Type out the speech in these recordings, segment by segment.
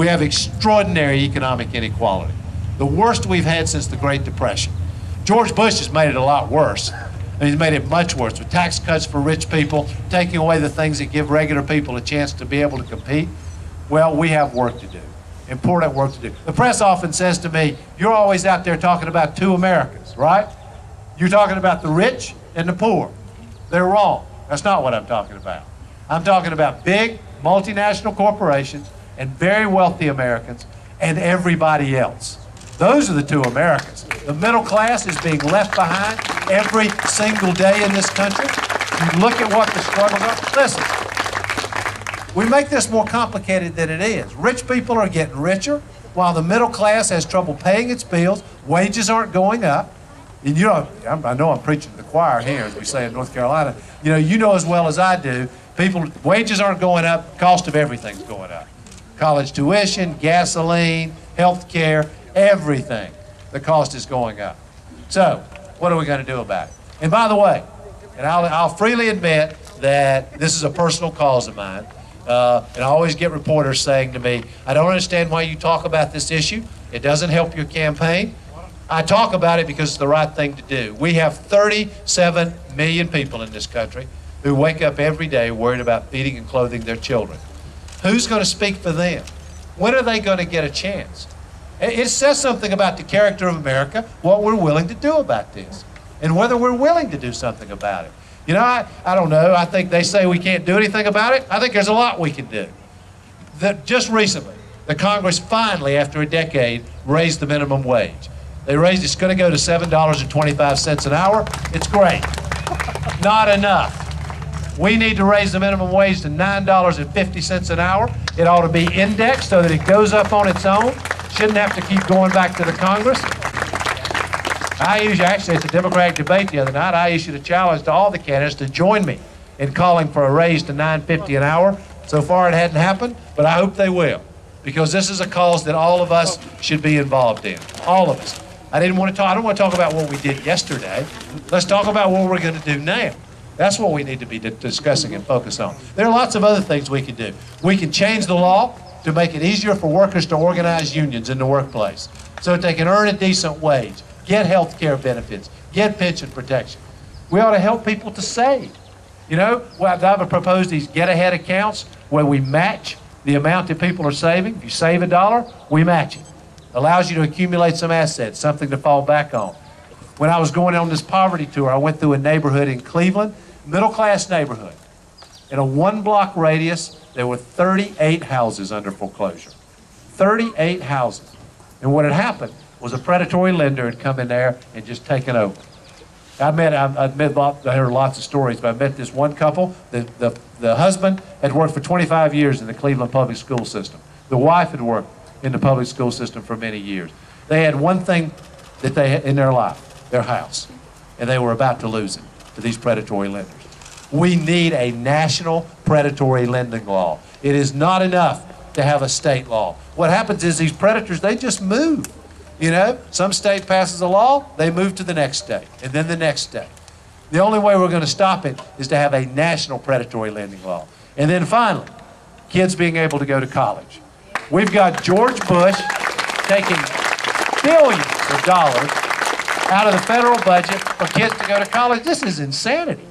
We have extraordinary economic inequality, the worst we've had since the Great Depression. George Bush has made it a lot worse. And he's made it much worse with tax cuts for rich people, taking away the things that give regular people a chance to be able to compete. Well, we have work to do, important work to do. The press often says to me, you're always out there talking about two Americas, right? You're talking about the rich and the poor. They're wrong. That's not what I'm talking about. I'm talking about big multinational corporations and very wealthy Americans and everybody else. Those are the two Americas. The middle class is being left behind every single day in this country. You look at what the struggles are. Listen, we make this more complicated than it is. Rich people are getting richer while the middle class has trouble paying its bills. Wages aren't going up. And you know, I know I'm preaching to the choir here, as we say in North Carolina. You know as well as I do, wages aren't going up, cost of everything's going up. College tuition, gasoline, health care, everything. The cost is going up. So, what are we going to do about it? And by the way, and I'll freely admit that this is a personal cause of mine, and I always get reporters saying to me, I don't understand why you talk about this issue. It doesn't help your campaign. I talk about it because it's the right thing to do. We have 37 million people in this country who wake up every day worried about feeding and clothing their children. Who's going to speak for them? When are they going to get a chance? It says something about the character of America, what we're willing to do about this, and whether we're willing to do something about it. You know, I don't know. I think they say we can't do anything about it. I think there's a lot we can do. Just recently, the Congress finally, after a decade, raised the minimum wage. They raised it's going to go to $7.25 an hour. It's great. Not enough. We need to raise the minimum wage to $9.50 an hour. It ought to be indexed so that it goes up on its own. Shouldn't have to keep going back to the Congress. Actually, it's a Democratic debate the other night. I issued a challenge to all the candidates to join me in calling for a raise to $9.50 an hour. So far it hadn't happened, but I hope they will, because this is a cause that all of us should be involved in. All of us. I don't want to talk about what we did yesterday. Let's talk about what we're going to do now. That's what we need to be discussing and focus on. There are lots of other things we can do. We can change the law to make it easier for workers to organize unions in the workplace so that they can earn a decent wage, get health care benefits, get pension protection. We ought to help people to save. You know, I've proposed these get-ahead accounts where we match the amount that people are saving. If you save $1, we match it. Allows you to accumulate some assets, something to fall back on. When I was going on this poverty tour, I went through a neighborhood in Cleveland, middle-class neighborhood. In a one-block radius, there were 38 houses under foreclosure. 38 houses. And what had happened was a predatory lender had come in there and just taken over. I heard lots of stories, but I met this one couple. The husband had worked for 25 years in the Cleveland public school system. The wife had worked in the public school system for many years. They had one thing that they had in their life, their house, and they were about to lose it to these predatory lenders. We need a national predatory lending law. It is not enough to have a state law. What happens is these predators, they just move. You know, some state passes a law, they move to the next state, and then the next state. The only way we're going to stop it is to have a national predatory lending law. And then finally, kids being able to go to college. We've got George Bush taking billions of dollars out of the federal budget for kids to go to college. This is insanity.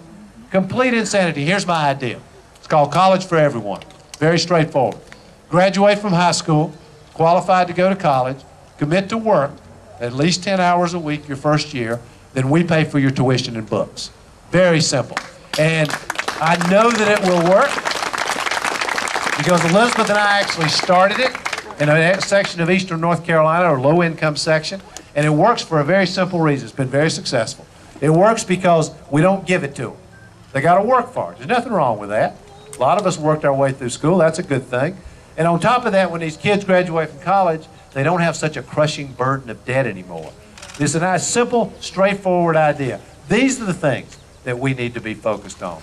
Complete insanity. Here's my idea. It's called College for Everyone. Very straightforward. Graduate from high school, qualified to go to college, commit to work at least 10 hours a week your first year, then we pay for your tuition and books. Very simple. And I know that it will work because Elizabeth and I actually started it in a section of eastern North Carolina, or low-income section, and it works for a very simple reason. It's been very successful. It works because we don't give it to them. They got to work for it. There's nothing wrong with that. A lot of us worked our way through school. That's a good thing. And on top of that, when these kids graduate from college, they don't have such a crushing burden of debt anymore. It's a nice, simple, straightforward idea. These are the things that we need to be focused on.